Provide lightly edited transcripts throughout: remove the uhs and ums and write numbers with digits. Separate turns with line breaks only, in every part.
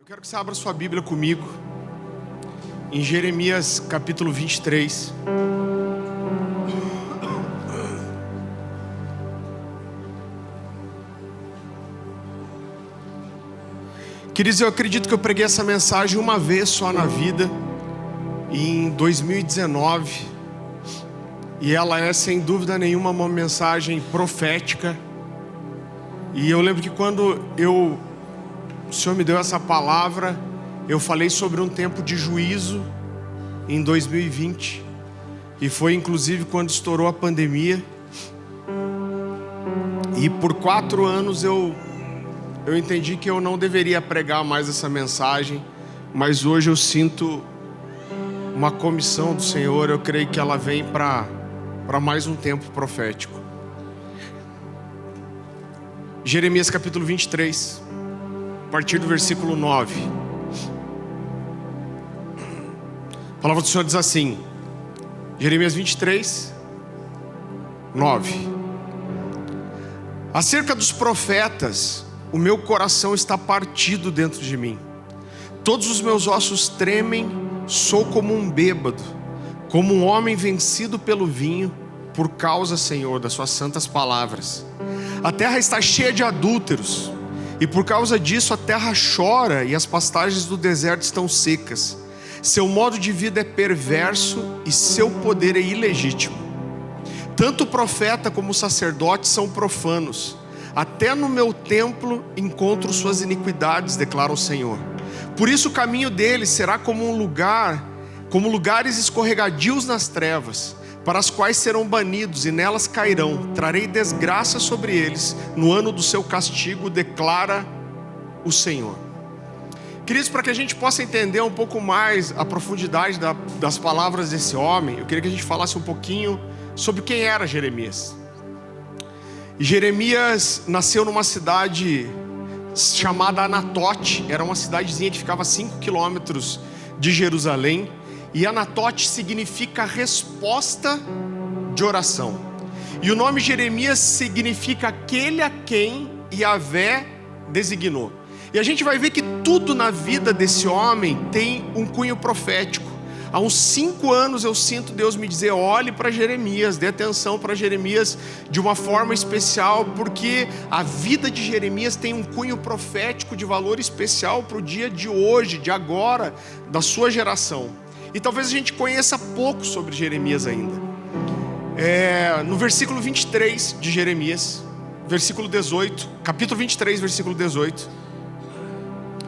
Eu quero que você abra sua Bíblia comigo em Jeremias capítulo 23. Queridos, eu acredito que eu preguei essa mensagem uma vez só na vida, em 2019. E ela é, sem dúvida nenhuma, uma mensagem profética. E eu lembro que quando o Senhor me deu essa palavra, eu falei sobre um tempo de juízo em 2020. E foi inclusive quando estourou a pandemia. E por 4 anos eu entendi que eu não deveria pregar mais essa mensagem. Mas hoje eu sinto uma comissão do Senhor. Eu creio que ela vem para mais um tempo profético. Jeremias capítulo 23, a partir do versículo 9. A palavra do Senhor diz assim, Jeremias 23, 9. Acerca dos profetas, o meu coração está partido dentro de mim. Todos os meus ossos tremem, sou como um bêbado, como um homem vencido pelo vinho, por causa, Senhor, das suas santas palavras. A terra está cheia de adúlteros, e por causa disso a terra chora e as pastagens do deserto estão secas. Seu modo de vida é perverso e seu poder é ilegítimo. Tanto o profeta como o sacerdote são profanos. Até no meu templo encontro suas iniquidades, declara o Senhor. Por isso o caminho deles será como lugares escorregadios nas trevas, para as quais serão banidos e nelas cairão. Trarei desgraça sobre eles no ano do seu castigo, declara o Senhor. Queridos, para que a gente possa entender um pouco mais a profundidade das palavras desse homem, eu queria que a gente falasse um pouquinho sobre quem era Jeremias. E Jeremias nasceu numa cidade chamada Anatote. Era uma cidadezinha que ficava a 5 quilômetros de Jerusalém. E Anatote significa resposta de oração. E o nome Jeremias significa aquele a quem Yahvé designou. E a gente vai ver que tudo na vida desse homem tem um cunho profético. Há uns 5 anos eu sinto Deus me dizer, olhe para Jeremias, dê atenção para Jeremias de uma forma especial, porque a vida de Jeremias tem um cunho profético de valor especial para o dia de hoje, de agora, da sua geração. E talvez a gente conheça pouco sobre Jeremias ainda. No versículo 23 de Jeremias, versículo 18, capítulo 23, versículo 18.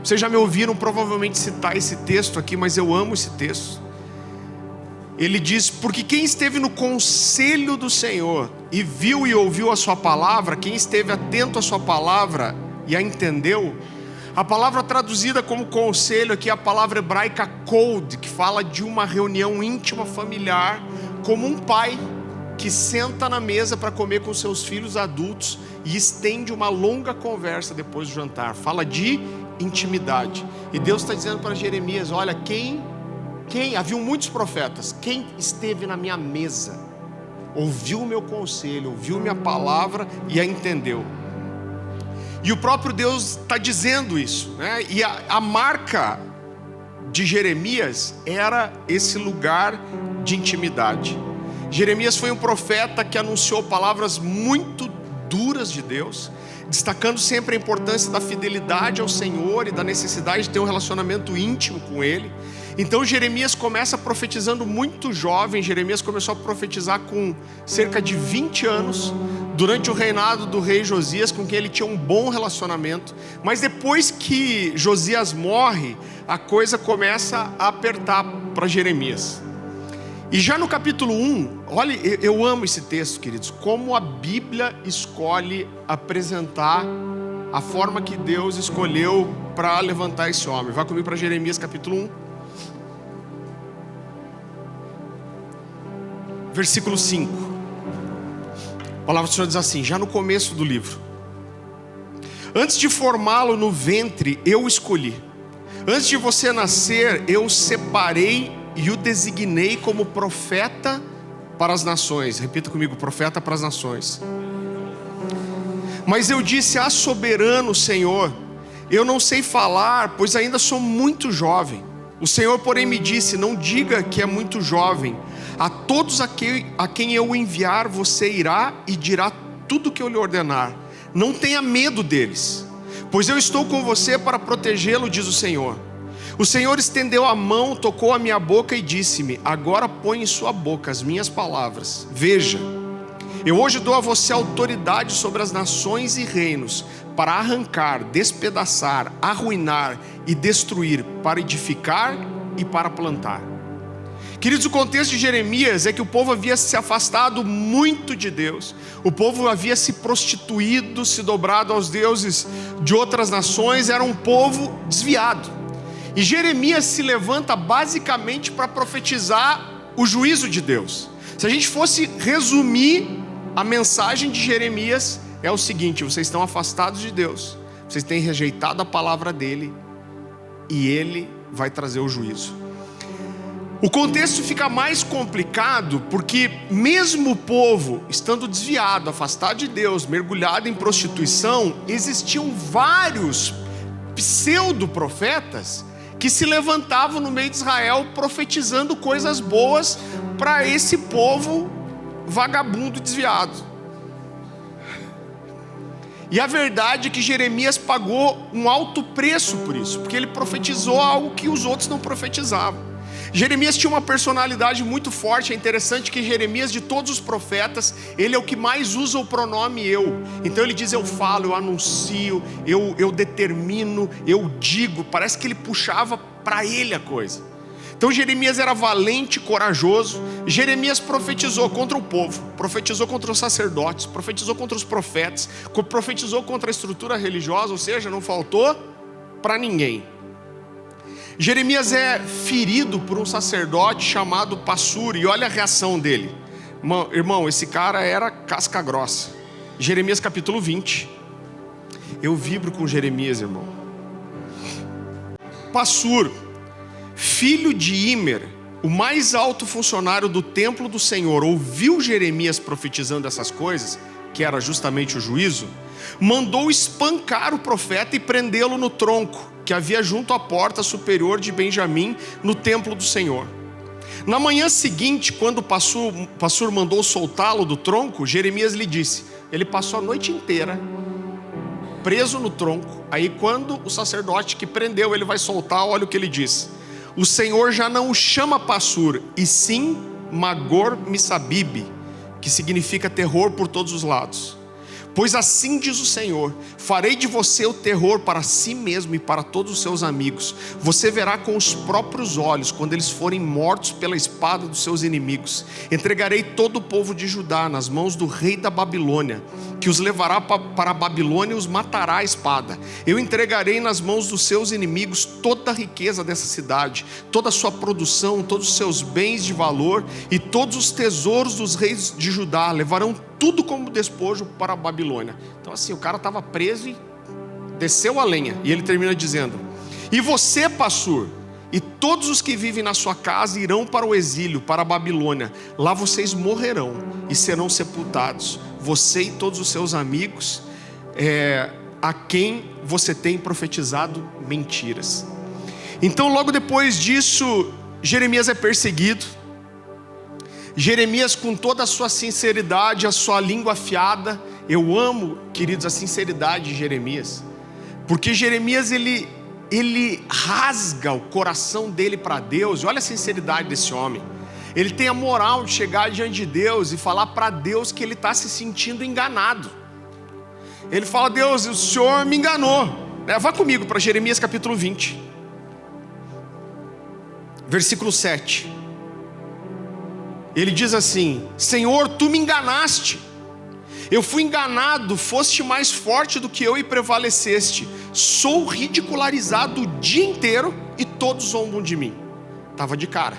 Vocês já me ouviram provavelmente citar esse texto aqui, mas eu amo esse texto. Ele diz, porque quem esteve no conselho do Senhor e viu e ouviu a sua palavra, quem esteve atento à sua palavra e a entendeu. A palavra traduzida como conselho aqui é a palavra hebraica kod, que fala de uma reunião íntima familiar, como um pai que senta na mesa para comer com seus filhos adultos e estende uma longa conversa depois do jantar. Fala de intimidade. E Deus está dizendo para Jeremias, olha, haviam muitos profetas, quem esteve na minha mesa, ouviu o meu conselho, ouviu minha palavra e a entendeu. E o próprio Deus está dizendo isso, né? E a marca de Jeremias era esse lugar de intimidade. Jeremias foi um profeta que anunciou palavras muito duras de Deus, destacando sempre a importância da fidelidade ao Senhor e da necessidade de ter um relacionamento íntimo com Ele. Então Jeremias começa profetizando muito jovem. Jeremias começou a profetizar com cerca de 20 anos, durante o reinado do rei Josias, com quem ele tinha um bom relacionamento. Mas depois que Josias morre, a coisa começa a apertar para Jeremias. E já no capítulo 1, olha, eu amo esse texto, queridos, como a Bíblia escolhe apresentar a forma que Deus escolheu para levantar esse homem. Vai comigo para Jeremias capítulo 1. Versículo 5. A palavra do Senhor diz assim, já no começo do livro. Antes de formá-lo no ventre, eu o escolhi. Antes de você nascer, eu o separei e o designei como profeta para as nações. Repita comigo, profeta para as nações. Mas eu disse, soberano Senhor, eu não sei falar, pois ainda sou muito jovem. O Senhor, porém, me disse: não diga que é muito jovem. A todos a quem eu enviar, você irá e dirá tudo o que eu lhe ordenar. Não tenha medo deles, pois eu estou com você para protegê-lo, diz o Senhor. O Senhor estendeu a mão, tocou a minha boca e disse-me: agora põe em sua boca as minhas palavras. Veja, eu hoje dou a você autoridade sobre as nações e reinos, para arrancar, despedaçar, arruinar e destruir, para edificar e para plantar. Queridos, o contexto de Jeremias é que o povo havia se afastado muito de Deus. O povo havia se prostituído, se dobrado aos deuses de outras nações. Era um povo desviado. E Jeremias se levanta basicamente para profetizar o juízo de Deus. Se a gente fosse resumir a mensagem de Jeremias, é o seguinte: vocês estão afastados de Deus, vocês têm rejeitado a palavra dele, e ele vai trazer o juízo. O contexto fica mais complicado porque mesmo o povo estando desviado, afastado de Deus, mergulhado em prostituição, existiam vários pseudo-profetas que se levantavam no meio de Israel profetizando coisas boas para esse povo vagabundo desviado. E a verdade é que Jeremias pagou um alto preço por isso, porque ele profetizou algo que os outros não profetizavam. Jeremias tinha uma personalidade muito forte. É interessante que Jeremias, de todos os profetas, ele é o que mais usa o pronome eu. Então ele diz: eu falo, eu anuncio, eu determino, eu digo. Parece que ele puxava para ele a coisa. Então Jeremias era valente, corajoso. Jeremias profetizou contra o povo, profetizou contra os sacerdotes, profetizou contra os profetas, profetizou contra a estrutura religiosa, ou seja, não faltou para ninguém. Jeremias é ferido por um sacerdote chamado Passur, e olha a reação dele. Irmão, esse cara era casca grossa. Jeremias capítulo 20. Eu vibro com Jeremias, irmão. Passur, filho de Imer, o mais alto funcionário do templo do Senhor, ouviu Jeremias profetizando essas coisas, que era justamente o juízo, mandou espancar o profeta e prendê-lo no tronco que havia junto à porta superior de Benjamim, no templo do Senhor. Na manhã seguinte, quando o Passur mandou soltá-lo do tronco, Jeremias lhe disse: ele passou a noite inteira preso no tronco. Aí quando o sacerdote que prendeu ele vai soltar, olha o que ele diz: o Senhor já não o chama Passur, e sim Magor Missabib, que significa terror por todos os lados. Pois assim diz o Senhor: farei de você o terror para si mesmo e para todos os seus amigos. Você verá com os próprios olhos quando eles forem mortos pela espada dos seus inimigos. Entregarei todo o povo de Judá nas mãos do rei da Babilônia, que os levará para a Babilônia e os matará à espada. Eu entregarei nas mãos dos seus inimigos toda a riqueza dessa cidade, toda a sua produção, todos os seus bens de valor e todos os tesouros dos reis de Judá. Levarão tudo como despojo para a Babilônia. Então assim, o cara estava preso e desceu a lenha. E ele termina dizendo: e você, Passur, e todos os que vivem na sua casa irão para o exílio, para a Babilônia. Lá vocês morrerão e serão sepultados, você e todos os seus amigos, a quem você tem profetizado mentiras. Então logo depois disso, Jeremias é perseguido. Jeremias, com toda a sua sinceridade, a sua língua afiada. Eu amo, queridos, a sinceridade de Jeremias, porque Jeremias ele rasga o coração dele para Deus. E olha a sinceridade desse homem. Ele tem a moral de chegar diante de Deus e falar para Deus que ele está se sentindo enganado. Ele fala: Deus, o Senhor me enganou. Vá comigo para Jeremias capítulo 20, versículo 7. Ele diz assim: Senhor, tu me enganaste. Eu fui enganado, foste mais forte do que eu e prevaleceste. Sou ridicularizado o dia inteiro e todos zombam de mim. Estava de cara.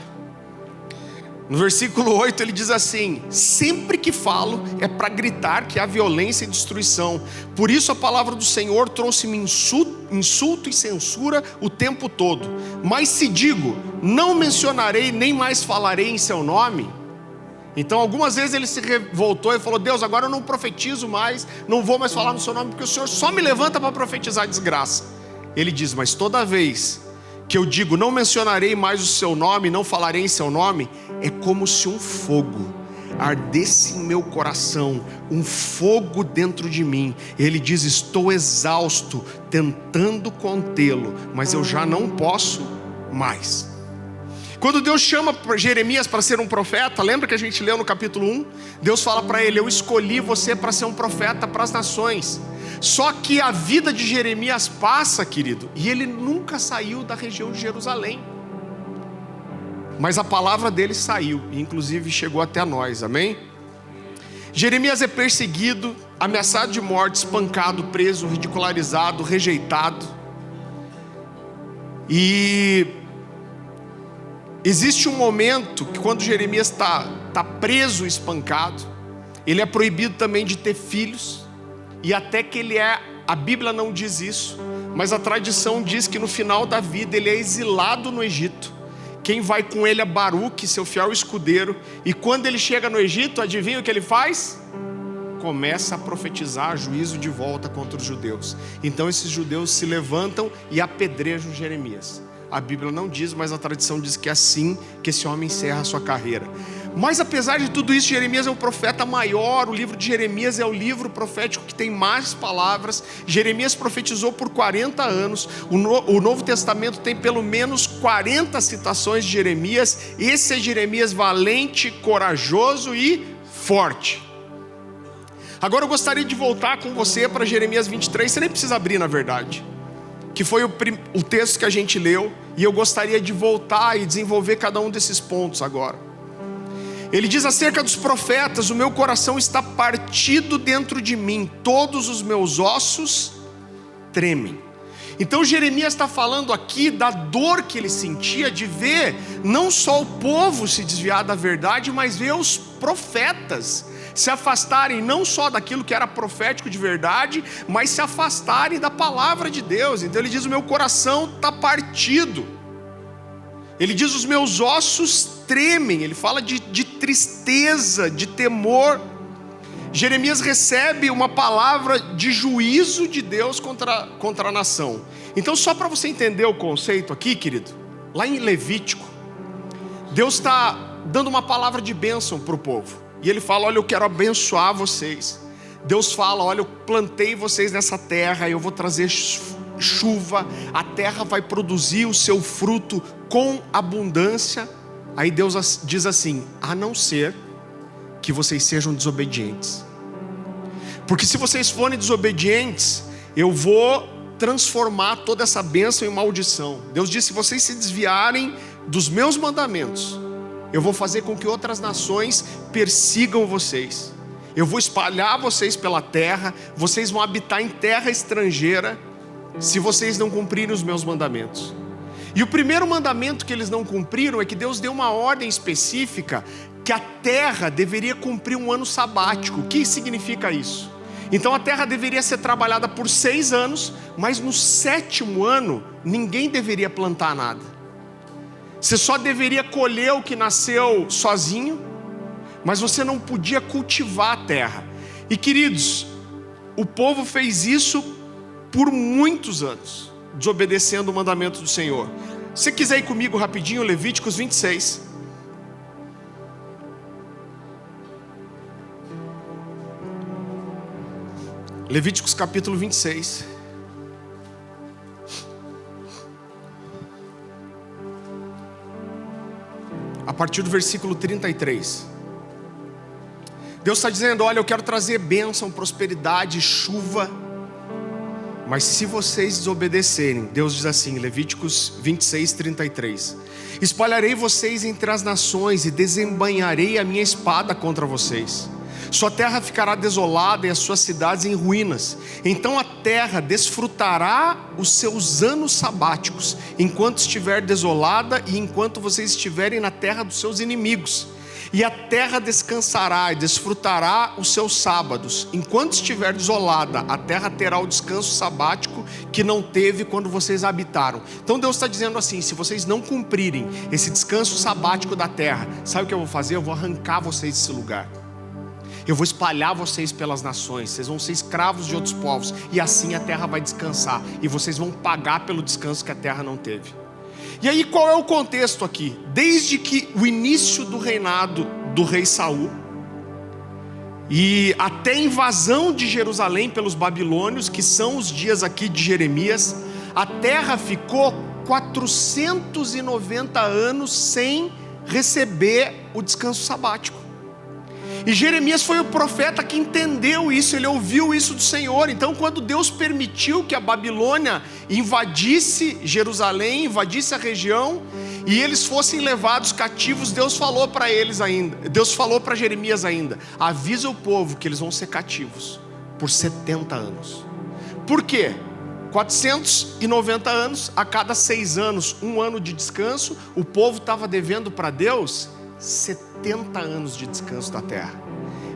No versículo 8 ele diz assim: sempre que falo é para gritar que há violência e destruição. Por isso a palavra do Senhor trouxe-me insulto e censura o tempo todo. Mas se digo, não mencionarei nem mais falarei em seu nome. Então algumas vezes ele se revoltou e falou: Deus, agora eu não profetizo mais, não vou mais falar no seu nome, porque o Senhor só me levanta para profetizar desgraça. Ele diz: mas toda vez que eu digo não mencionarei mais o seu nome, não falarei em seu nome, é como se um fogo ardesse em meu coração, um fogo dentro de mim. Ele diz: estou exausto, tentando contê-lo, mas eu já não posso mais. Quando Deus chama Jeremias para ser um profeta, lembra que a gente leu no capítulo 1? Deus fala para ele: eu escolhi você para ser um profeta para as nações. Só que a vida de Jeremias passa, querido, e ele nunca saiu da região de Jerusalém. Mas a palavra dele saiu, e inclusive chegou até nós, amém? Jeremias é perseguido, ameaçado de morte, espancado, preso, ridicularizado, rejeitado. E existe um momento que quando Jeremias está preso, espancado, ele é proibido também de ter filhos. E até que a Bíblia não diz isso, mas a tradição diz que no final da vida ele é exilado no Egito. Quem vai com ele é Baruque, seu fiel escudeiro. E quando ele chega no Egito, adivinha o que ele faz? Começa a profetizar juízo de volta contra os judeus. Então esses judeus se levantam e apedrejam Jeremias. A Bíblia não diz, mas a tradição diz que é assim que esse homem encerra a sua carreira. Mas apesar de tudo isso, Jeremias é o profeta maior. O livro de Jeremias é o livro profético que tem mais palavras. Jeremias profetizou por 40 anos. O Novo Testamento tem pelo menos 40 citações de Jeremias. Esse é Jeremias valente, corajoso e forte. Agora eu gostaria de voltar com você para Jeremias 23. Você nem precisa abrir, na verdade, que foi o texto que a gente leu. E eu gostaria de voltar e desenvolver cada um desses pontos agora. Ele diz acerca dos profetas: o meu coração está partido dentro de mim, todos os meus ossos tremem. Então Jeremias está falando aqui da dor que ele sentia de ver não só o povo se desviar da verdade, mas ver os profetas se afastarem não só daquilo que era profético de verdade, mas se afastarem da palavra de Deus. Então ele diz: o meu coração está partido. Ele diz: os meus ossos tremem. Ele fala de tristeza, de temor. Jeremias recebe uma palavra de juízo de Deus contra a nação. Então, só para você entender o conceito aqui, querido, lá em Levítico, Deus está dando uma palavra de bênção para o povo. E ele fala: olha, eu quero abençoar vocês. Deus fala: olha, eu plantei vocês nessa terra, eu vou trazer chuva, a terra vai produzir o seu fruto com abundância. Aí Deus diz assim: a não ser que vocês sejam desobedientes. Porque se vocês forem desobedientes, eu vou transformar toda essa bênção em maldição. Deus diz: se vocês se desviarem dos meus mandamentos, eu vou fazer com que outras nações persigam vocês. Eu vou espalhar vocês pela terra, vocês vão habitar em terra estrangeira, se vocês não cumprirem os meus mandamentos. E o primeiro mandamento que eles não cumpriram é que Deus deu uma ordem específica, que a terra deveria cumprir um ano sabático. O que significa isso? Então a terra deveria ser trabalhada por 6 anos, mas no 7º ano ninguém deveria plantar nada. Você só deveria colher o que nasceu sozinho, mas você não podia cultivar a terra. E queridos, o povo fez isso por muitos anos, desobedecendo o mandamento do Senhor. Se você quiser ir comigo rapidinho, Levíticos 26. Levíticos capítulo 26. A partir do versículo 33. Deus está dizendo: olha, eu quero trazer bênção, prosperidade, chuva. Mas se vocês desobedecerem, Deus diz assim, Levíticos 26, 33: espalharei vocês entre as nações e desembainharei a minha espada contra vocês. Sua terra ficará desolada e as suas cidades em ruínas. Então a terra desfrutará os seus anos sabáticos, enquanto estiver desolada e enquanto vocês estiverem na terra dos seus inimigos. E a terra descansará e desfrutará os seus sábados. Enquanto estiver desolada, a terra terá o descanso sabático que não teve quando vocês habitaram. Então Deus está dizendo assim: se vocês não cumprirem esse descanso sabático da terra, sabe o que eu vou fazer? Eu vou arrancar vocês desse lugar. Eu vou espalhar vocês pelas nações, vocês vão ser escravos de outros povos, e assim a terra vai descansar, e vocês vão pagar pelo descanso que a terra não teve. E aí qual é o contexto aqui? Desde que o início do reinado do rei Saul, e até a invasão de Jerusalém pelos babilônios, que são os dias aqui de Jeremias, a terra ficou 490 anos sem receber o descanso sabático. E Jeremias foi o profeta que entendeu isso, ele ouviu isso do Senhor. Então quando Deus permitiu que a Babilônia invadisse Jerusalém, invadisse a região, e eles fossem levados cativos, Deus falou para eles ainda, Deus falou para Jeremias ainda: avisa o povo que eles vão ser cativos por 70 anos. Por quê? 490 anos, a cada 6 anos, um ano de descanso. O povo estava devendo para Deus 70 anos de descanso da terra.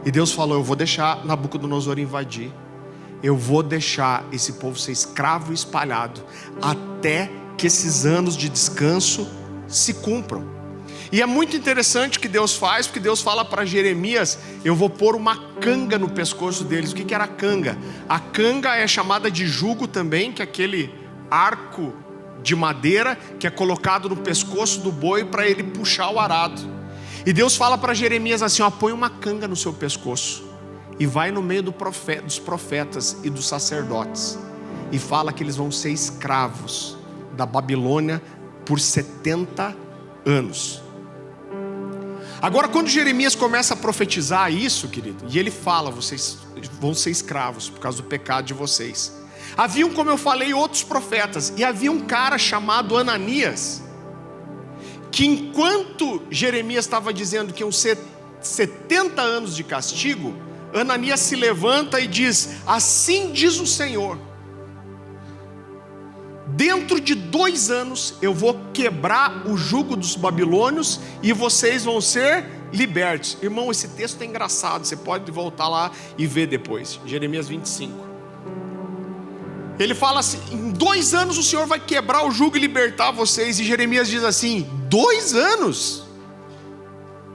E Deus falou: eu vou deixar Nabucodonosor invadir, eu vou deixar esse povo ser escravo e espalhado, até que esses anos de descanso se cumpram. E é muito interessante o que Deus faz, porque Deus fala para Jeremias: eu vou pôr uma canga no pescoço deles. O que era a canga? A canga é chamada de jugo também, que é aquele arco de madeira que é colocado no pescoço do boi para ele puxar o arado. E Deus fala para Jeremias assim: ó, põe uma canga no seu pescoço e vai no meio dos profetas e dos sacerdotes, e fala que eles vão ser escravos da Babilônia por 70 anos. Agora, quando Jeremias começa a profetizar isso, querido, e ele fala: vocês vão ser escravos por causa do pecado de vocês. Haviam, como eu falei, outros profetas, e havia um cara chamado Ananias, que enquanto Jeremias estava dizendo que iam ser 70 anos de castigo, Ananias se levanta e diz: assim diz o Senhor, dentro de 2 anos eu vou quebrar o jugo dos babilônios e vocês vão ser libertos. Irmão, esse texto é engraçado, você pode voltar lá e ver depois. Jeremias 25. Ele fala assim: em 2 anos o Senhor vai quebrar o jugo e libertar vocês. E Jeremias diz assim: 2 anos?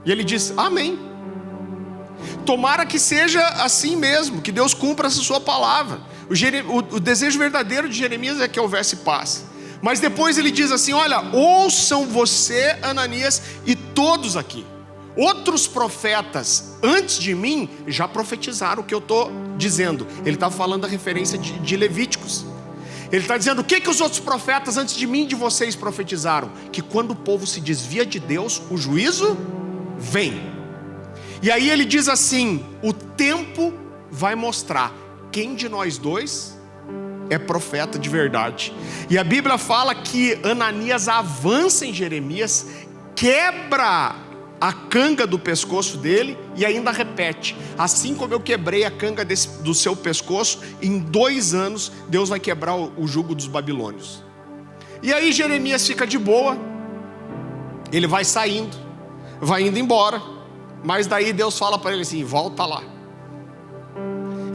E ele diz: amém. Tomara que seja assim mesmo, que Deus cumpra essa sua palavra. O desejo verdadeiro de Jeremias é que houvesse paz. Mas depois ele diz assim: olha, ouçam você, Ananias, e todos aqui. Outros profetas antes de mim já profetizaram o que eu estou dizendo. Ele está falando da referência de Levíticos. Ele está dizendo: o que os outros profetas antes de mim e de vocês profetizaram? Que quando o povo se desvia de Deus, o juízo vem. E aí ele diz assim: o tempo vai mostrar quem de nós dois é profeta de verdade. E a Bíblia fala que Ananias avança em Jeremias, quebra a canga do pescoço dele e ainda repete: assim como eu quebrei a canga do seu pescoço, em 2 anos Deus vai quebrar o jugo dos babilônios. E aí Jeremias fica de boa, ele vai saindo, vai indo embora, mas daí Deus fala para ele assim: volta lá.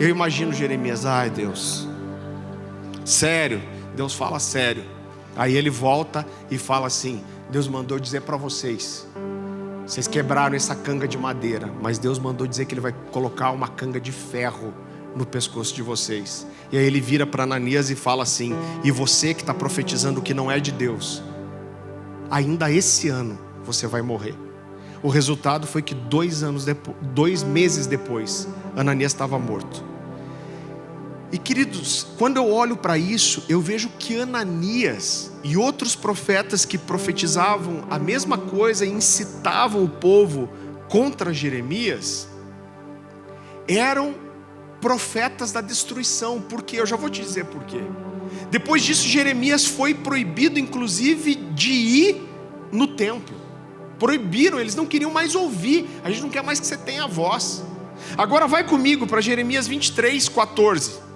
Eu imagino Jeremias: ai Deus, sério? Deus fala: sério. Aí ele volta e fala assim: Deus mandou dizer para vocês quebraram essa canga de madeira, mas Deus mandou dizer que Ele vai colocar uma canga de ferro no pescoço de vocês. E aí ele vira para Ananias e fala assim: e você que está profetizando o que não é de Deus, ainda esse ano você vai morrer. O resultado foi que 2 meses depois, Ananias estava morto. E queridos, quando eu olho para isso, eu vejo que Ananias e outros profetas que profetizavam a mesma coisa e incitavam o povo contra Jeremias, eram profetas da destruição. Por quê? Eu já vou te dizer por quê. Depois disso, Jeremias foi proibido inclusive de ir no templo. Proibiram, eles não queriam mais ouvir. A gente não quer mais que você tenha voz. Agora vai comigo para Jeremias 23, 14.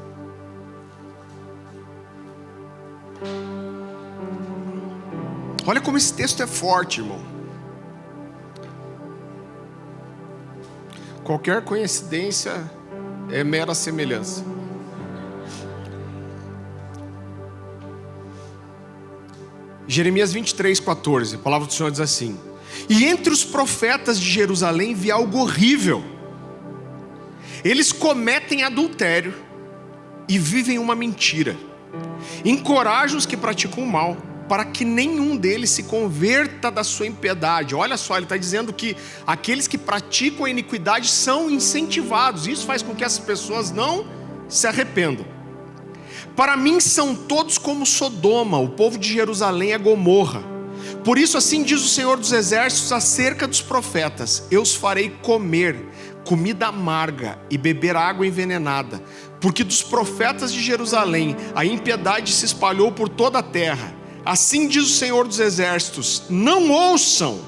Olha como esse texto é forte, irmão. Qualquer coincidência é mera semelhança. Jeremias 23, 14. A palavra do Senhor diz assim: e entre os profetas de Jerusalém vi algo horrível. Eles cometem adultério e vivem uma mentira. Encorajam os que praticam o mal, para que nenhum deles se converta da sua impiedade. Olha só, ele está dizendo que aqueles que praticam a iniquidade são incentivados. Isso faz com que essas pessoas não se arrependam. Para mim são todos como Sodoma, o povo de Jerusalém é Gomorra. Por isso assim diz o Senhor dos Exércitos acerca dos profetas: eu os farei comer comida amarga e beber água envenenada, porque dos profetas de Jerusalém a impiedade se espalhou por toda a terra. Assim diz o Senhor dos Exércitos: não ouçam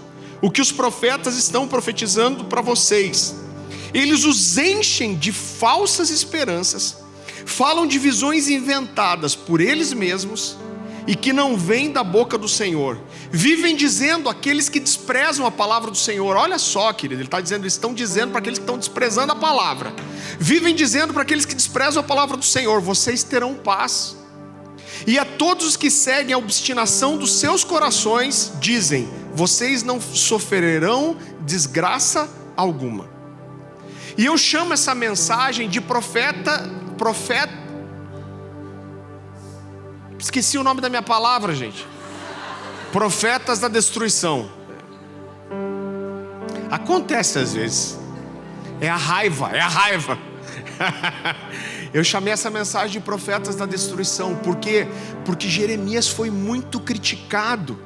o que os profetas estão profetizando para vocês. Eles os enchem de falsas esperanças, falam de visões inventadas por eles mesmos e que não vêm da boca do Senhor. Vivem dizendo aqueles que desprezam a palavra do Senhor. Olha só, querido, ele está dizendo, eles estão dizendo para aqueles que estão desprezando a palavra. Vivem dizendo para aqueles que desprezam a palavra do Senhor: vocês terão paz. E a todos os que seguem a obstinação dos seus corações, dizem: vocês não sofrerão desgraça alguma. E eu chamo essa mensagem de profeta. Esqueci o nome da minha palavra, gente. Profetas da destruição. Acontece às vezes. É a raiva. Eu chamei essa mensagem de profetas da destruição. Por quê? Porque Jeremias foi muito criticado.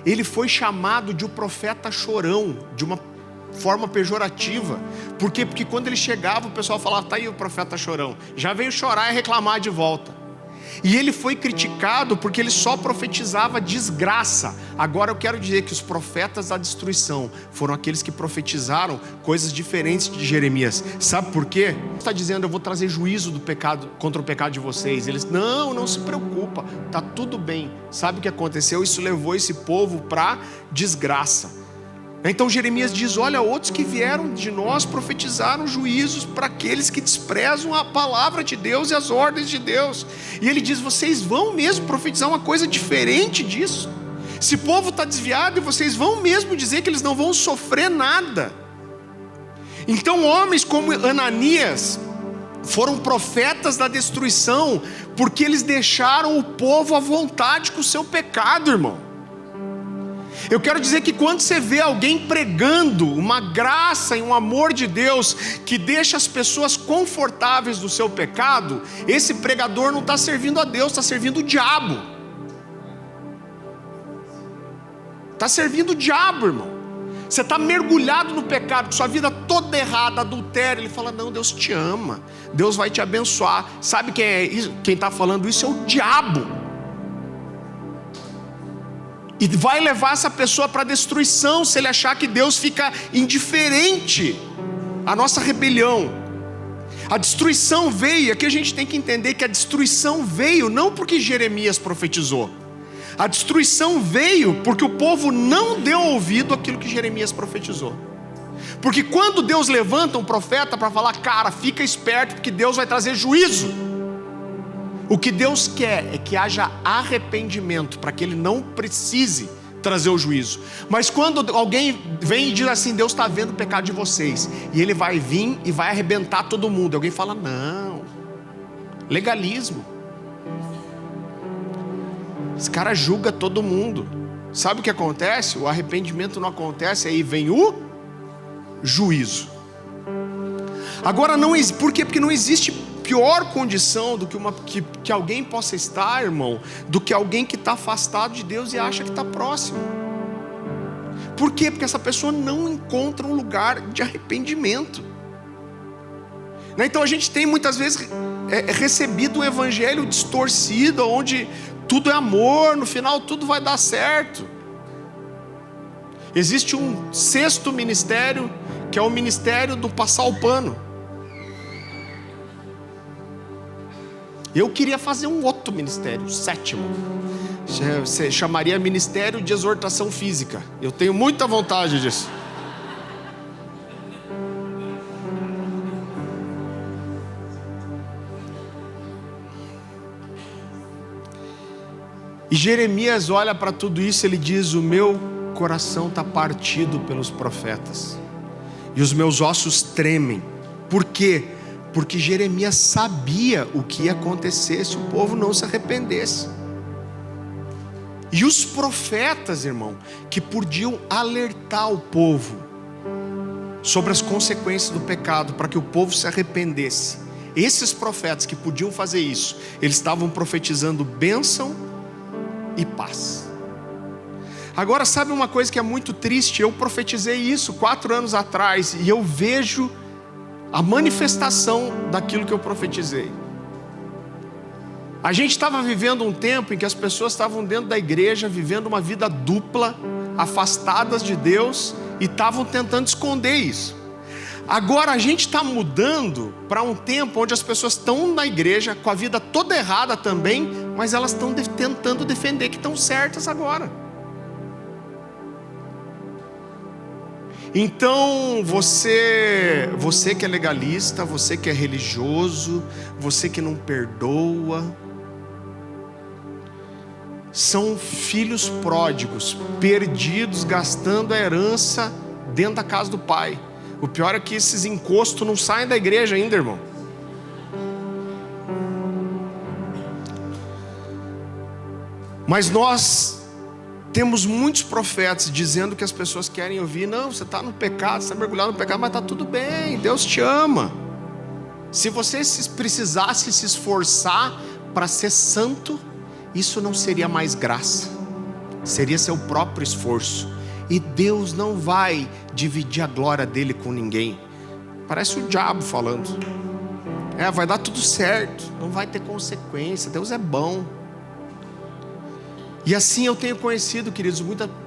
Ele foi chamado de o profeta chorão, de uma forma pejorativa. Por quê? Porque quando ele chegava, o pessoal falava: tá aí o profeta chorão, já veio chorar e reclamar de volta. E ele foi criticado porque ele só profetizava desgraça. Agora eu quero dizer que os profetas da destruição foram aqueles que profetizaram coisas diferentes de Jeremias. Sabe por quê? Ele está dizendo: eu vou trazer juízo do pecado, contra o pecado de vocês. Eles: não se preocupa, está tudo bem. Sabe o que aconteceu? Isso levou esse povo para desgraça. Então Jeremias diz: olha, outros que vieram de nós profetizaram juízos para aqueles que desprezam a palavra de Deus e as ordens de Deus. E ele diz: vocês vão mesmo profetizar uma coisa diferente disso? Esse povo está desviado e vocês vão mesmo dizer que eles não vão sofrer nada? Então homens como Ananias foram profetas da destruição, porque eles deixaram o povo à vontade com o seu pecado, irmão. Eu quero dizer que quando você vê alguém pregando uma graça e um amor de Deus que deixa as pessoas confortáveis do seu pecado, esse pregador não está servindo a Deus, está servindo o diabo. Está servindo o diabo, irmão. Você está mergulhado no pecado, com sua vida toda errada, adultério. Ele fala: não, Deus te ama, Deus vai te abençoar. Sabe quem é isso? Quem está falando isso é o diabo. E vai levar essa pessoa para a destruição, se ele achar que Deus fica indiferente à nossa rebelião. A destruição veio, aqui a gente tem que entender que a destruição veio não porque Jeremias profetizou. A destruição veio porque o povo não deu ouvido àquilo que Jeremias profetizou. Porque quando Deus levanta um profeta para falar: cara, fica esperto porque Deus vai trazer juízo. O que Deus quer é que haja arrependimento, para que Ele não precise trazer o juízo. Mas quando alguém vem e diz assim: Deus está vendo o pecado de vocês, e Ele vai vir e vai arrebentar todo mundo, alguém fala: não, legalismo. Esse cara julga todo mundo. Sabe o que acontece? O arrependimento não acontece, aí vem o juízo. Agora, por quê? Porque não existe pior condição do que alguém possa estar, irmão, do que alguém que está afastado de Deus e acha que está próximo. Por quê? Porque essa pessoa não encontra um lugar de arrependimento. Então a gente tem muitas vezes recebido um evangelho distorcido, onde tudo é amor, no final tudo vai dar certo. Existe um sexto ministério, que é o ministério do passar o pano. Eu queria fazer um outro ministério, sétimo. Você chamaria Ministério de Exortação Física. Eu tenho muita vontade disso. E Jeremias olha para tudo isso, ele diz: o meu coração está partido pelos profetas, e os meus ossos tremem. Por quê? porque Jeremias sabia o que ia acontecer se o povo não se arrependesse. E os profetas, irmão, que podiam alertar o povo sobre as consequências do pecado, para que o povo se arrependesse, esses profetas que podiam fazer isso, eles estavam profetizando bênção e paz. Agora, sabe uma coisa que é muito triste? Eu profetizei isso 4 anos atrás, e eu vejo a manifestação daquilo que eu profetizei. A gente estava vivendo um tempo em que as pessoas estavam dentro da igreja, vivendo uma vida dupla, afastadas de Deus, e estavam tentando esconder isso. Agora a gente está mudando para um tempo onde as pessoas estão na igreja com a vida toda errada também, mas elas estão tentando defender que estão certas agora. Então você que é legalista, você que é religioso, você que não perdoa, são filhos pródigos, perdidos, gastando a herança dentro da casa do pai. O pior é que esses encostos não saem da igreja ainda, irmão. Mas nós temos muitos profetas dizendo que as pessoas querem ouvir: não, você está no pecado, você está mergulhado no pecado, mas está tudo bem, Deus te ama. Se você precisasse se esforçar para ser santo, isso não seria mais graça, seria seu próprio esforço. E Deus não vai dividir a glória dele com ninguém. Parece o diabo falando. Vai dar tudo certo, não vai ter consequência, Deus é bom. E assim eu tenho conhecido, queridos,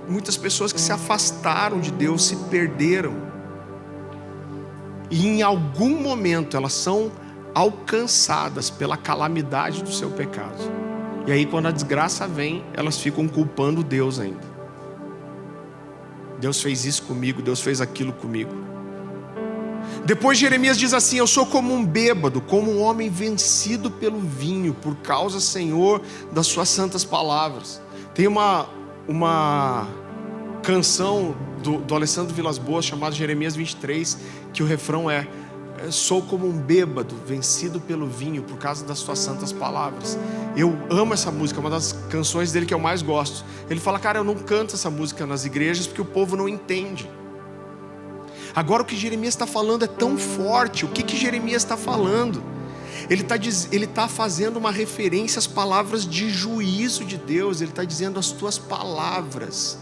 muitas pessoas que se afastaram de Deus, se perderam. E em algum momento elas são alcançadas pela calamidade do seu pecado. E aí quando a desgraça vem, elas ficam culpando Deus ainda. Deus fez isso comigo, Deus fez aquilo comigo. Depois Jeremias diz assim: eu sou como um bêbado, como um homem vencido pelo vinho, por causa, Senhor, das suas santas palavras. Tem uma canção do Alessandro Vilas Boas chamada Jeremias 23, que o refrão é: sou como um bêbado vencido pelo vinho, por causa das suas santas palavras. Eu amo essa música, é uma das canções dele que eu mais gosto. Ele fala: cara, eu não canto essa música nas igrejas porque o povo não entende. Agora o que Jeremias está falando é tão forte. O que Jeremias está falando? Ele está fazendo uma referência às palavras de juízo de Deus. Ele está dizendo: as tuas palavras,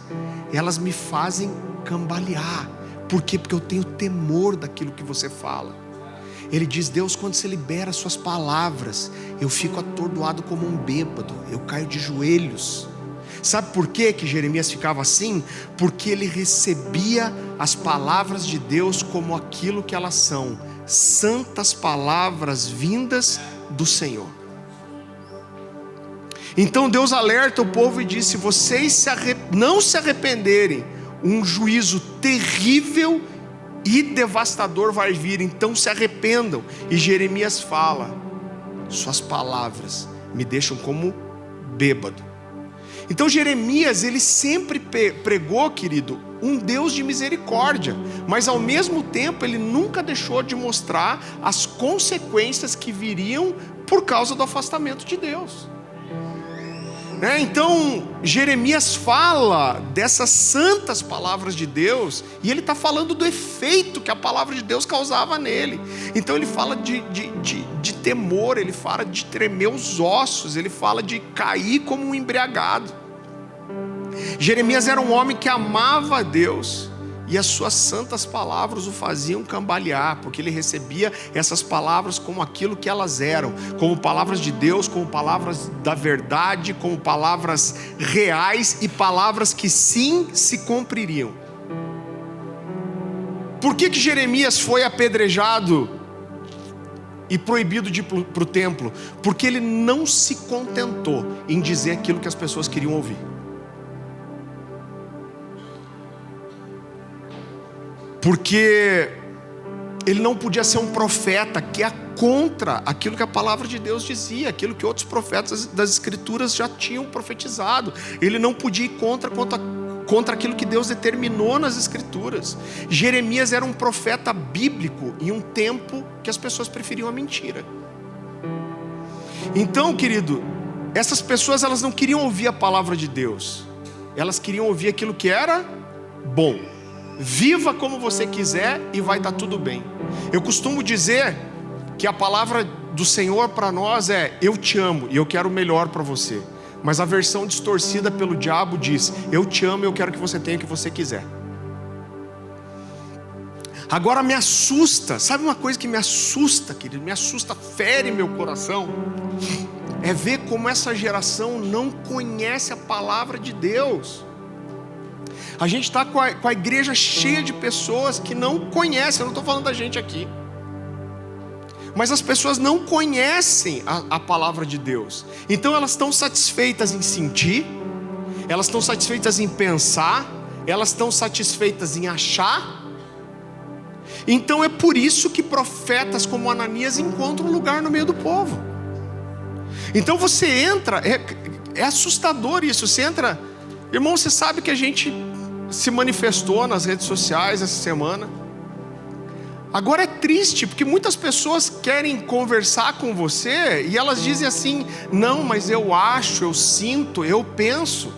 elas me fazem cambalear. Por quê? Porque eu tenho temor daquilo que você fala. Ele diz: Deus, quando você libera as suas palavras, eu fico atordoado como um bêbado, eu caio de joelhos. Sabe por quê que Jeremias ficava assim? Porque ele recebia as palavras de Deus como aquilo que elas são: santas palavras vindas do Senhor. Então Deus alerta o povo e diz: se vocês não se arrependerem, um juízo terrível e devastador vai vir. Então se arrependam. E Jeremias fala: suas palavras me deixam como bêbado. Então Jeremias, ele sempre pregou, querido, um Deus de misericórdia, mas ao mesmo tempo ele nunca deixou de mostrar as consequências que viriam por causa do afastamento de Deus. Então Jeremias fala dessas santas palavras de Deus, e ele está falando do efeito que a palavra de Deus causava nele. Então ele fala de temor, ele fala de tremer os ossos, ele fala de cair como um embriagado. Jeremias era um homem que amava a Deus, e as suas santas palavras o faziam cambalear, porque ele recebia essas palavras como aquilo que elas eram, como palavras de Deus, como palavras da verdade, como palavras reais e palavras que sim se cumpririam. Por que Jeremias foi apedrejado e proibido de ir para o templo? Porque ele não se contentou em dizer aquilo que as pessoas queriam ouvir. Porque ele não podia ser um profeta que é contra aquilo que a palavra de Deus dizia, aquilo que outros profetas das Escrituras já tinham profetizado. Ele não podia ir contra contra aquilo que Deus determinou nas Escrituras. Jeremias era um profeta bíblico em um tempo que as pessoas preferiam a mentira. Então, querido, essas pessoas, elas não queriam ouvir a palavra de Deus, elas queriam ouvir aquilo que era bom. Viva como você quiser e vai estar tudo bem. Eu costumo dizer que a palavra do Senhor para nós é: eu te amo e eu quero o melhor para você. Mas a versão distorcida pelo diabo diz: eu te amo e eu quero que você tenha o que você quiser. Agora me assusta, sabe uma coisa que me assusta, querido? Me assusta, fere meu coração. É ver como essa geração não conhece a palavra de Deus. A gente está com a igreja cheia de pessoas que não conhecem. Eu não estou falando da gente aqui, mas as pessoas não conhecem a palavra de Deus. Então elas estão satisfeitas em sentir, elas estão satisfeitas em pensar, elas estão satisfeitas em achar. Então é por isso que profetas como Ananias encontram um lugar no meio do povo. Então você entra, é assustador isso. Você entra, irmão, você sabe que a gente se manifestou nas redes sociais essa semana. Agora é triste, porque muitas pessoas querem conversar com você e elas dizem assim: não, mas eu acho, eu sinto, eu penso.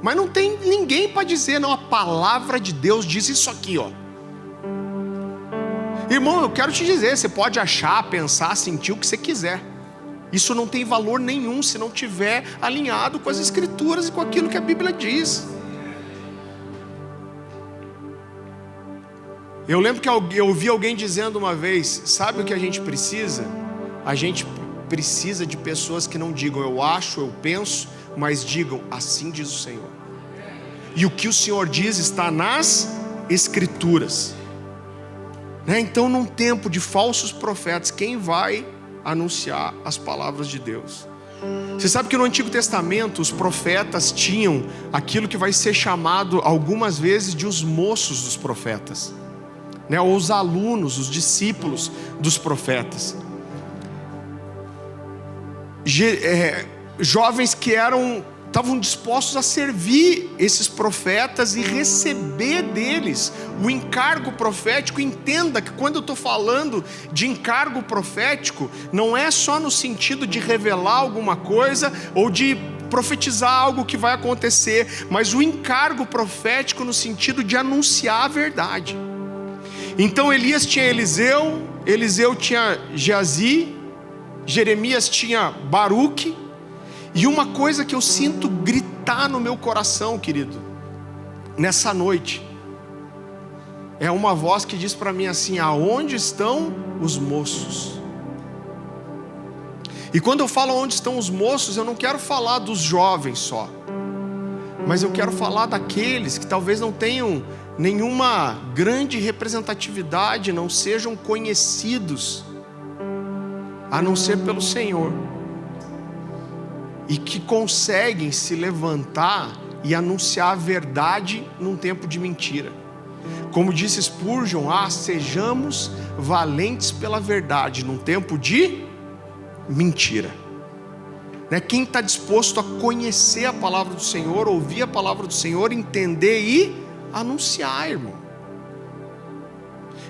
Mas não tem ninguém para dizer: não, a palavra de Deus diz isso aqui, ó. Irmão, eu quero te dizer, você pode achar, pensar, sentir o que você quiser. Isso não tem valor nenhum se não tiver alinhado com as Escrituras e com aquilo que a Bíblia diz. Eu lembro que eu ouvi alguém dizendo uma vez: sabe o que a gente precisa? A gente precisa de pessoas que não digam eu acho, eu penso, mas digam assim diz o Senhor. E o que o Senhor diz está nas Escrituras. Então, num tempo de falsos profetas, quem vai anunciar as palavras de Deus? Você sabe que no Antigo Testamento os profetas tinham aquilo que vai ser chamado algumas vezes de os moços dos profetas, ou os alunos, os discípulos dos profetas. Jovens que estavam dispostos a servir esses profetas e receber deles o encargo profético. Entenda que quando eu estou falando de encargo profético, não é só no sentido de revelar alguma coisa ou de profetizar algo que vai acontecer, mas o encargo profético no sentido de anunciar a verdade. Então Elias tinha Eliseu, Eliseu tinha Geazi, Jeremias tinha Baruque. E uma coisa que eu sinto gritar no meu coração, querido, nessa noite, é uma voz que diz para mim assim: aonde estão os moços? E quando eu falo onde estão os moços, eu não quero falar dos jovens só, mas eu quero falar daqueles que talvez não tenham nenhuma grande representatividade, não sejam conhecidos, a não ser pelo Senhor, e que conseguem se levantar e anunciar a verdade num tempo de mentira. Como disse Spurgeon: sejamos valentes pela verdade num tempo de mentira. Quem está disposto a conhecer a palavra do Senhor, ouvir a palavra do Senhor, entender e anunciar, irmão.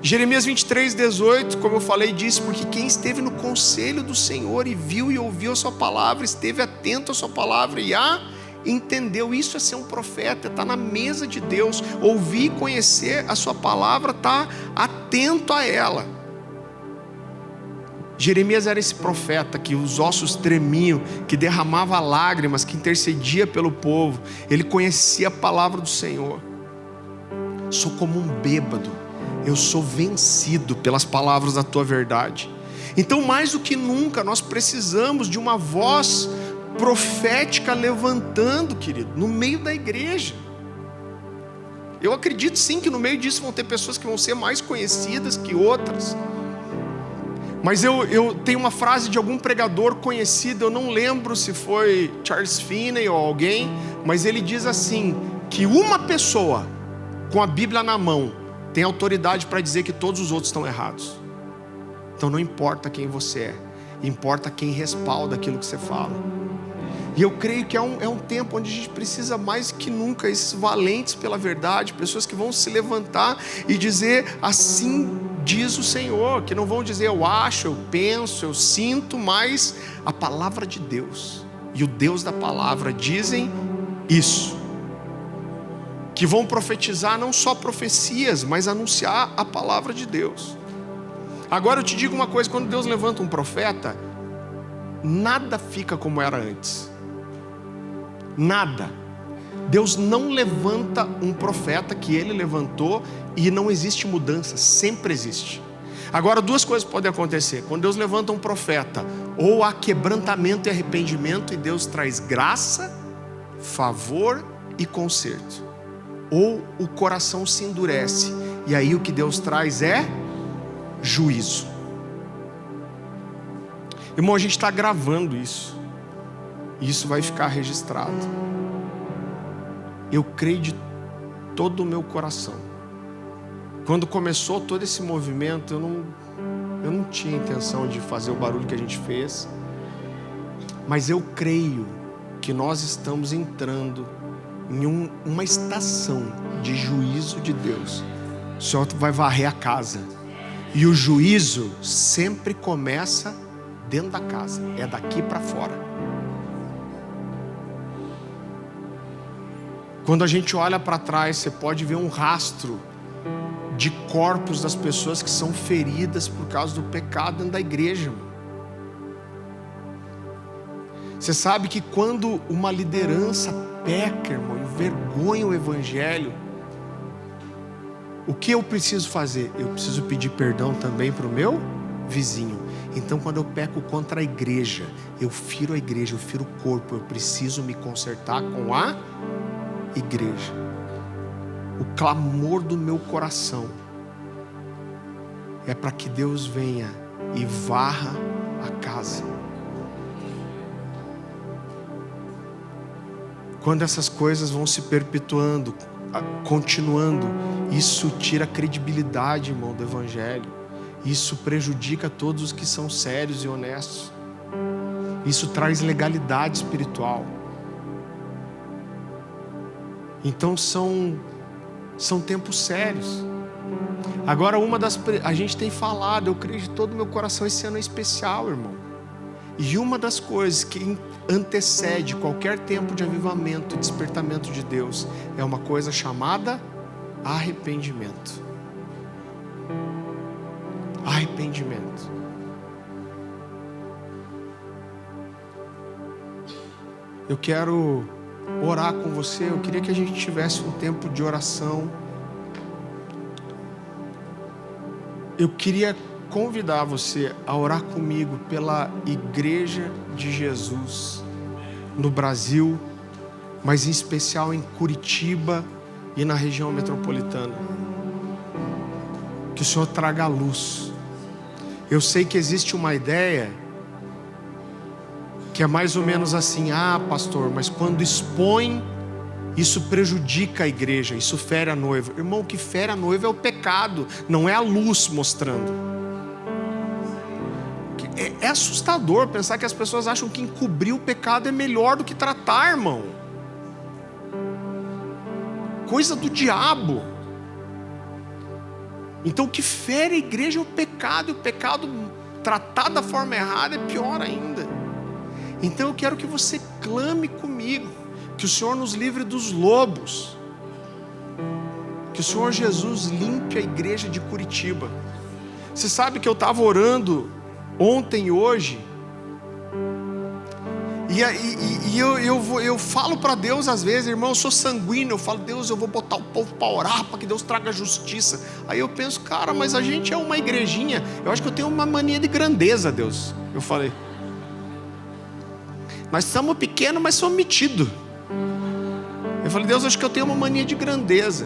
Jeremias 23:18, como eu falei, diz: porque quem esteve no conselho do Senhor e viu e ouviu a sua palavra, esteve atento à sua palavra e a entendeu. Isso é ser um profeta, está na mesa de Deus, ouvir e conhecer a sua palavra, está atento a ela. Jeremias era esse profeta que os ossos tremiam, que derramava lágrimas, que intercedia pelo povo. Ele conhecia a palavra do Senhor. Sou como um bêbado, eu sou vencido pelas palavras da tua verdade. Então, mais do que nunca, nós precisamos de uma voz profética levantando, querido, no meio da igreja. Eu acredito sim que no meio disso vão ter pessoas que vão ser mais conhecidas que outras. Mas eu tenho uma frase de algum pregador conhecido, eu não lembro se foi Charles Finney ou alguém, mas ele diz assim, que uma pessoa com a Bíblia na mão tem autoridade para dizer que todos os outros estão errados. Então não importa quem você é, importa quem respalda aquilo que você fala. E eu creio que é um tempo onde a gente precisa mais que nunca, esses valentes pela verdade, pessoas que vão se levantar e dizer, assim diz o Senhor, que não vão dizer eu acho, eu penso, eu sinto, mas a palavra de Deus e o Deus da palavra dizem isso. Que vão profetizar não só profecias, mas anunciar a palavra de Deus. Agora eu te digo uma coisa, quando Deus levanta um profeta, nada fica como era antes. Nada. Deus não levanta um profeta que Ele levantou e não existe mudança, sempre existe. Agora, duas coisas podem acontecer. Quando Deus levanta um profeta, ou há quebrantamento e arrependimento e Deus traz graça, favor e conserto. Ou o coração se endurece e aí o que Deus traz é juízo. Irmão, a gente está gravando isso. E isso vai ficar registrado. Eu creio de todo o meu coração. Quando começou todo esse movimento, eu não tinha intenção de fazer o barulho que a gente fez. Mas eu creio que nós estamos entrando em uma estação de juízo de Deus. O Senhor vai varrer a casa. E o juízo sempre começa dentro da casa. É daqui para fora. Quando a gente olha para trás, você pode ver um rastro de corpos das pessoas que são feridas por causa do pecado dentro da igreja. Você sabe que quando uma liderança peca, irmão, envergonha o evangelho, o que eu preciso fazer? Eu preciso pedir perdão também para o meu vizinho. Então, quando eu peco contra a igreja, eu firo a igreja, eu firo o corpo, eu preciso me consertar com a igreja. O clamor do meu coração é para que Deus venha e varra a casa. Quando essas coisas vão se perpetuando, continuando, isso tira a credibilidade, irmão, do evangelho. Isso prejudica todos os que são sérios e honestos. Isso traz legalidade espiritual. Então são tempos sérios. Agora a gente tem falado, eu creio de todo o meu coração, esse ano é especial, irmão. E uma das coisas que antecede qualquer tempo de avivamento e despertamento de Deus é uma coisa chamada arrependimento. Arrependimento. Eu quero orar com você. Eu queria que a gente tivesse um tempo de oração. Eu queria convidar você a orar comigo pela Igreja de Jesus no Brasil, mas em especial em Curitiba e na região metropolitana. Que o Senhor traga a luz. Eu sei que existe uma ideia que é mais ou menos assim: ah, pastor, mas quando expõe, isso prejudica a igreja, isso fere a noiva. Irmão, o que fere a noiva é o pecado, não é a luz mostrando. É assustador pensar que as pessoas acham que encobrir o pecado é melhor do que tratar, irmão. Coisa do diabo. Então o que fere a igreja é o pecado, e o pecado tratado da forma errada é pior ainda. Então eu quero que você clame comigo, que o Senhor nos livre dos lobos, que o Senhor Jesus limpe a igreja de Curitiba. Você sabe que eu estava orando ontem e hoje, e eu falo para Deus às vezes, irmão, eu sou sanguíneo, eu falo: Deus, eu vou botar o povo para orar, para que Deus traga justiça. Aí eu penso: cara, mas a gente é uma igrejinha, eu acho que eu tenho uma mania de grandeza, Deus. Eu falei: nós somos pequenos, mas somos metidos. Eu falei: Deus, acho que eu tenho uma mania de grandeza.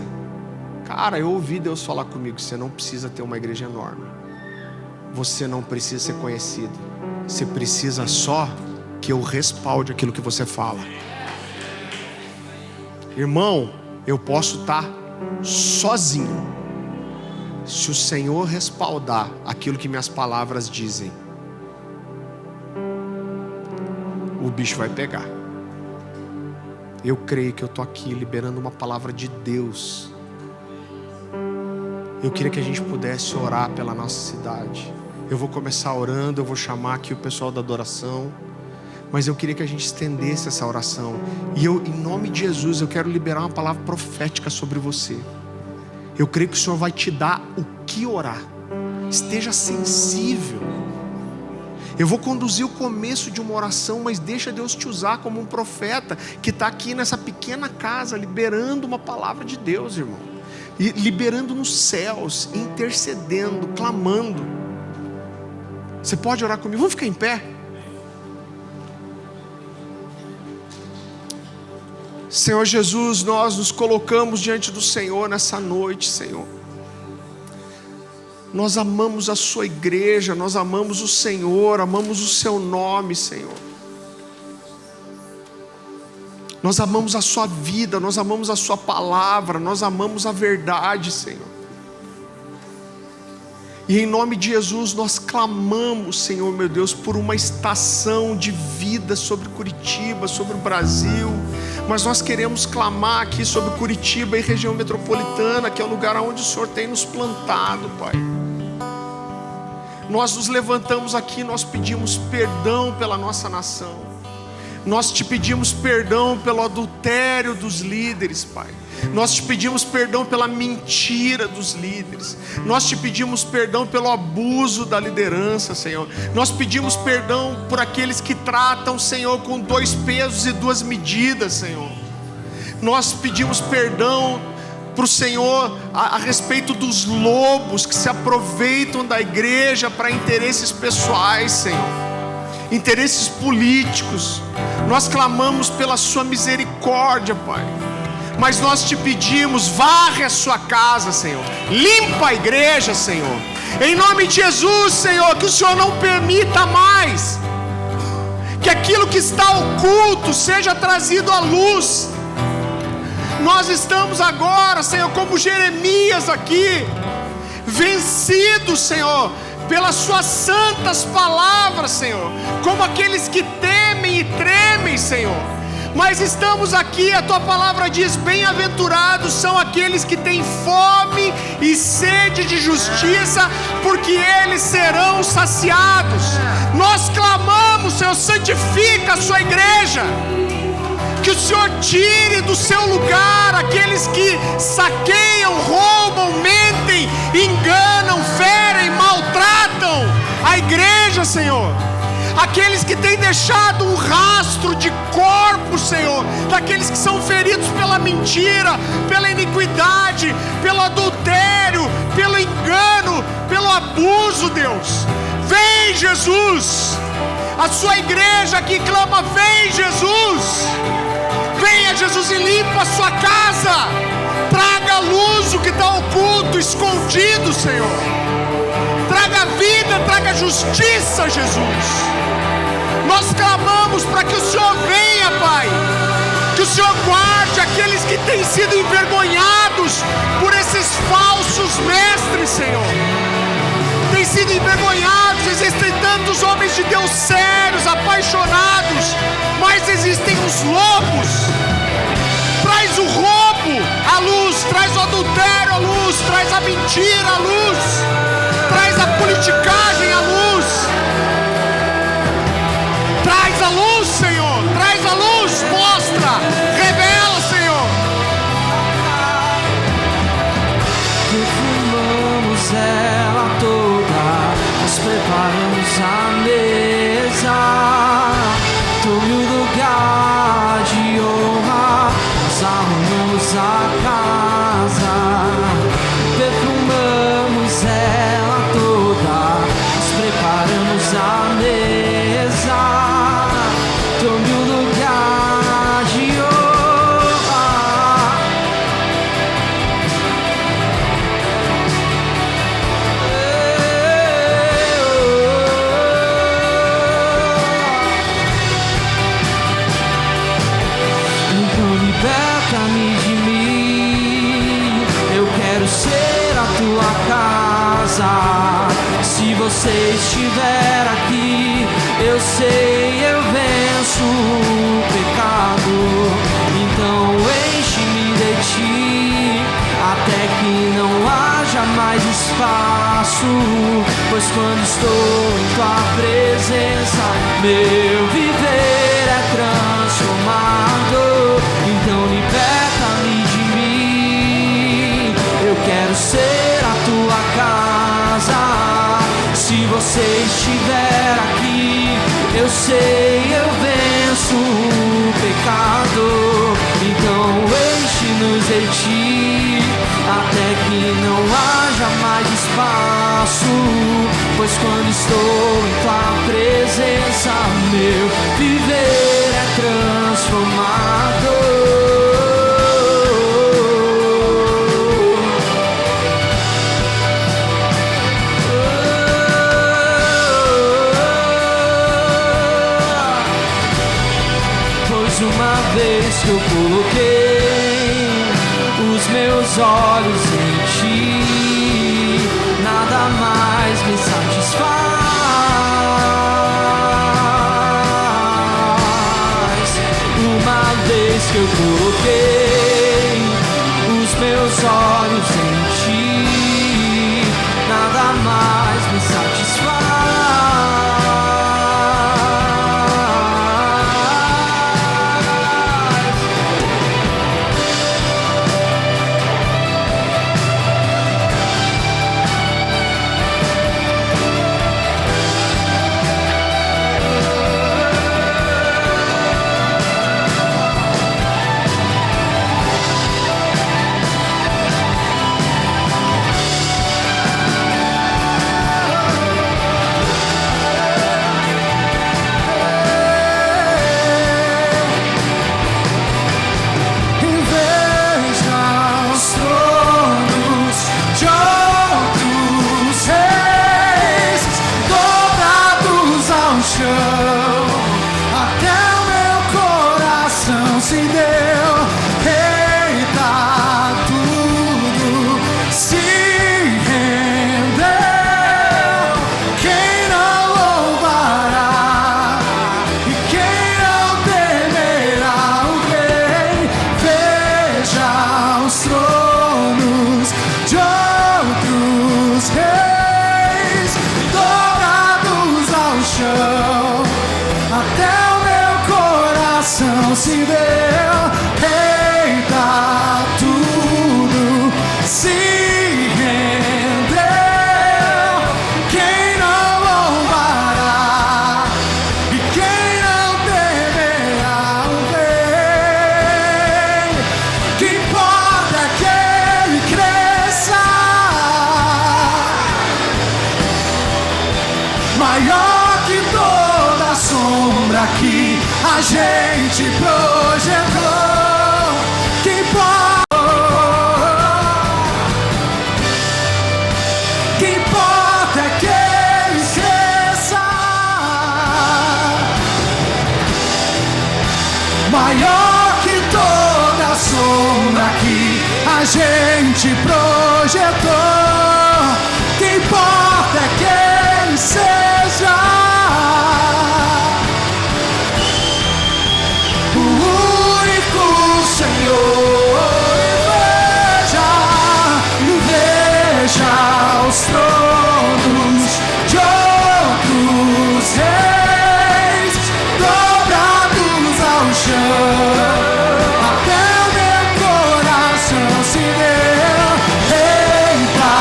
Cara, eu ouvi Deus falar comigo: você não precisa ter uma igreja enorme, você não precisa ser conhecido, você precisa só que eu respalde aquilo que você fala. Irmão, eu posso estar sozinho, se o Senhor respaldar aquilo que minhas palavras dizem, o bicho vai pegar. Eu creio que eu estou aqui liberando uma palavra de Deus. Eu queria que a gente pudesse orar pela nossa cidade. Eu vou começar orando, eu vou chamar aqui o pessoal da adoração, mas eu queria que a gente estendesse essa oração. E eu, em nome de Jesus, eu quero liberar uma palavra profética sobre você. Eu creio que o Senhor vai te dar o que orar. Esteja sensível. Eu vou conduzir o começo de uma oração, mas deixa Deus te usar como um profeta que está aqui nessa pequena casa, liberando uma palavra de Deus, irmão. E liberando nos céus, intercedendo, clamando. Você pode orar comigo? Vamos ficar em pé? Senhor Jesus, nós nos colocamos diante do Senhor nessa noite, Senhor. Nós amamos a sua igreja, nós amamos o Senhor, amamos o seu nome, Senhor. Nós amamos a sua vida, nós amamos a sua palavra, nós amamos a verdade, Senhor. E em nome de Jesus nós clamamos, Senhor meu Deus, por uma estação de vida sobre Curitiba, sobre o Brasil. Mas nós queremos clamar aqui sobre Curitiba e região metropolitana, que é o lugar onde o Senhor tem nos plantado, Pai. Nós nos levantamos aqui, nós pedimos perdão pela nossa nação. Nós te pedimos perdão pelo adultério dos líderes, Pai. Nós te pedimos perdão pela mentira dos líderes. Nós te pedimos perdão pelo abuso da liderança, Senhor. Nós pedimos perdão por aqueles que tratam, Senhor, com 2 pesos e 2 medidas, Senhor. Nós pedimos perdão para o Senhor a respeito dos lobos que se aproveitam da igreja para interesses pessoais, Senhor, interesses políticos. Nós clamamos pela sua misericórdia, Pai. Mas nós te pedimos, varre a sua casa, Senhor. Limpa a igreja, Senhor. Em nome de Jesus, Senhor, que o Senhor não permita mais que aquilo que está oculto seja trazido à luz. Nós estamos agora, Senhor, como Jeremias aqui, vencidos, Senhor, pelas suas santas palavras, Senhor, como aqueles que temem e tremem, Senhor. Mas estamos aqui, a tua palavra diz: bem-aventurados são aqueles que têm fome e sede de justiça, porque eles serão saciados. Nós clamamos, Senhor, santifica a sua igreja, que o Senhor tire do seu lugar aqueles que saqueiam, roubam, mentem, enganam, ferem, maltratam a igreja, Senhor. Aqueles que têm deixado um rastro de corpo, Senhor, daqueles que são feridos pela mentira, pela iniquidade, pelo adultério, pelo engano, pelo abuso, Deus. Vem, Jesus. A sua igreja que clama: vem, Jesus. Venha, Jesus, e limpa a sua casa. Traga à luz o que está oculto, escondido, Senhor. Traga vida, traga justiça, Jesus. Nós clamamos para que o Senhor venha, Pai. Que o Senhor guarde aqueles que têm sido envergonhados por esses falsos mestres, Senhor. Têm sido envergonhados. Existem tantos homens de Deus sérios, apaixonados, mas existem os lobos. Traz o roubo à luz, traz o adultério à luz, traz a mentira à luz, traz a politicagem à luz. Traz a luz, Senhor, traz a luz, mostra, revela, Senhor.
Perfumamos ela toda, nós preparamos a mesa, tome o lugar de honra, nós arrumamos a casa. Perfumamos ela toda, nós preparamos a mesa. Tome o lugar de honra. Então liberta-me de mim. Eu quero ser a tua casa. Se você estiver aqui, eu sei, eu venço o pecado. venço, pois quando estou em tua presença, meu viver é transformado. Então liberta-me de mim, eu quero ser a tua casa. Se você estiver aqui, eu sei, eu venço o pecado. Então enche-nos de ti, até que não haja mais espaço, pois quando estou em tua presença, meu viver é transformado. Uma vez que eu coloquei os meus olhos em ti, nada mais me satisfaz. Uma vez que eu coloquei os meus olhos em ti, nada mais me satisfaz. Se deu, eita, tudo se rendeu. Quem não louvará e quem não temerá o Rei? Que importa é que ele cresça, maior que toda sombra que a gente projetou. Que importa é que ele cresça, maior que toda sombra que a gente projetou. Que importa é que ele seja veja os tronos de outros reis dobrados ao chão, até o meu coração se deu. Eita,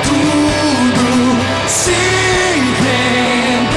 tudo se rendeu.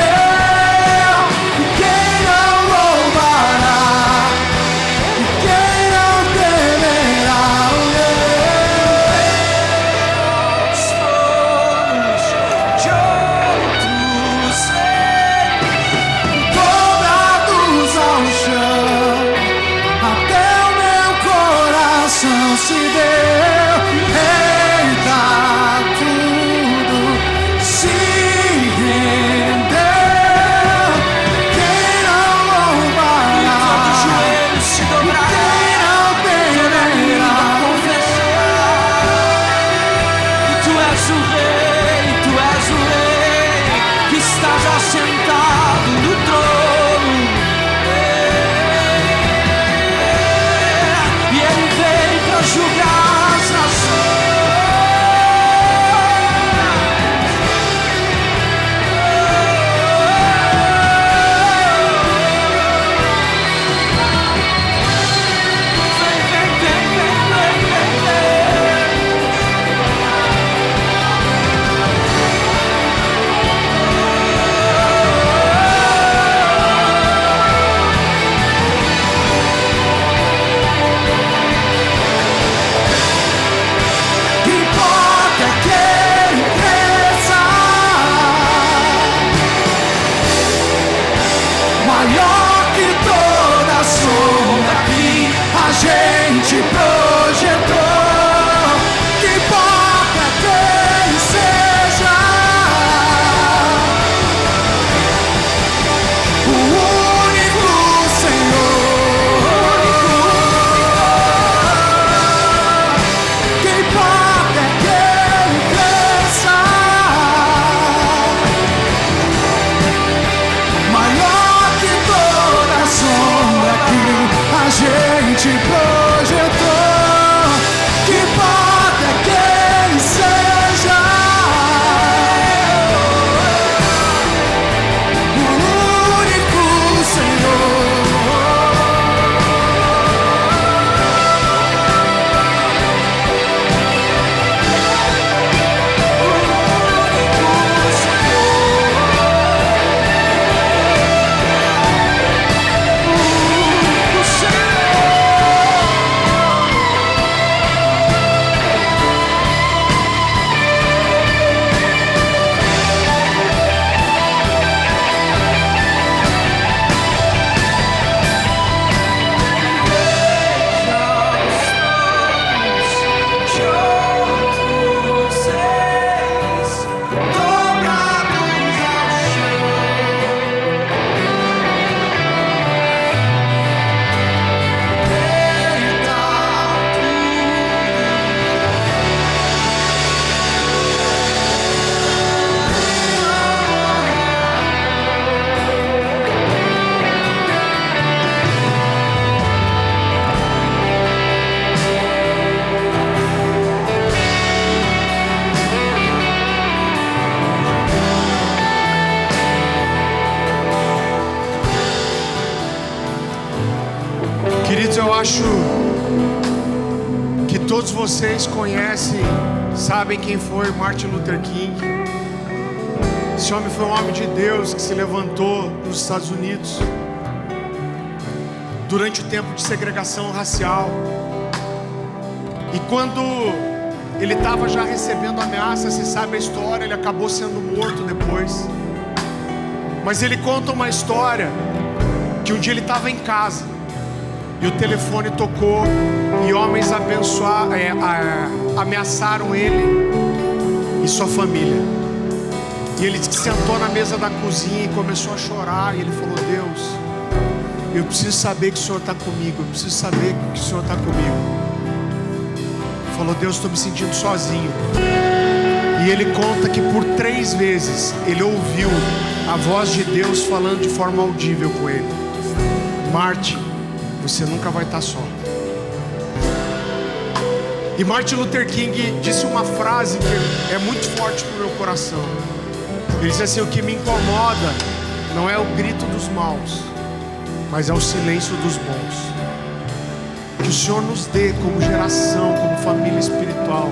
eu acho que todos vocês conhecem, sabem quem foi Martin Luther King. Esse homem foi um homem de Deus que se levantou nos Estados Unidos durante o tempo de segregação racial. E quando ele estava já recebendo ameaças, você sabe a história, ele acabou sendo morto depois. Mas ele conta uma história que um dia ele estava em casa e o telefone tocou e homens ameaçaram ele e sua família. E ele sentou na mesa da cozinha e começou a chorar. E ele falou: Deus, eu preciso saber que o Senhor está comigo. Eu preciso saber que o Senhor está comigo. Ele falou: Deus, estou me sentindo sozinho. E ele conta que por 3 vezes ele ouviu a voz de Deus falando de forma audível com ele: Martin, você nunca vai estar só. E Martin Luther King disse uma frase que é muito forte para o meu coração. Ele disse assim: o que me incomoda não é o grito dos maus, mas é o silêncio dos bons. Que o Senhor nos dê como geração, como família espiritual,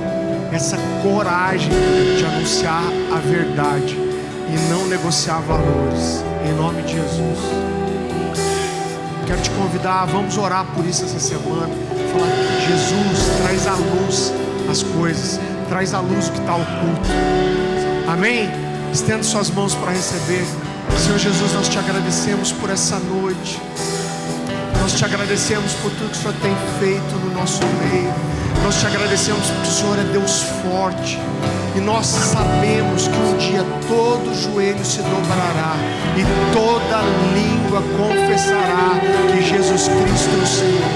essa coragem de anunciar a verdade e não negociar valores, em nome de Jesus. Quero te convidar, vamos orar por isso essa semana. Falar: Jesus, traz à luz as coisas, traz à luz o que está oculto. Amém? Estenda suas mãos para receber. Senhor Jesus, nós te agradecemos por essa noite. Nós te agradecemos por tudo que o Senhor tem feito no nosso meio. Nós te agradecemos porque o Senhor é Deus forte. E nós sabemos que um dia todo joelho se dobrará e toda língua confessará que Jesus Cristo é o Senhor.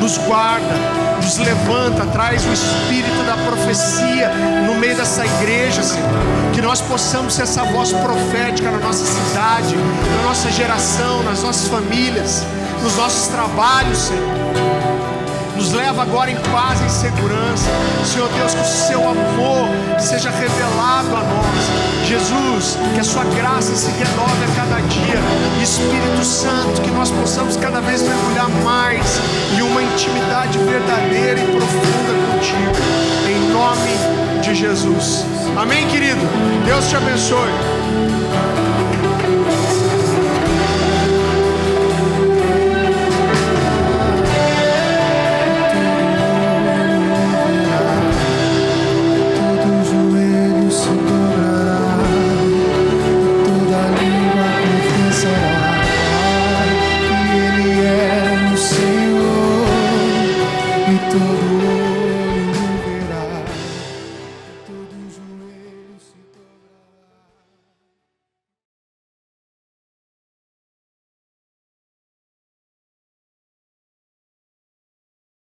Nos guarda, nos levanta, traz o espírito da profecia no meio dessa igreja, Senhor. Que nós possamos ser essa voz profética na nossa cidade, na nossa geração, nas nossas famílias, nos nossos trabalhos, Senhor. Nos leva agora em paz e em segurança. Senhor Deus, que o seu amor seja revelado a nós. Jesus, que a sua graça se renove a cada dia. Espírito Santo, que nós possamos cada vez mergulhar mais em uma intimidade verdadeira e profunda contigo. Em nome de Jesus. Amém, querido? Deus te abençoe.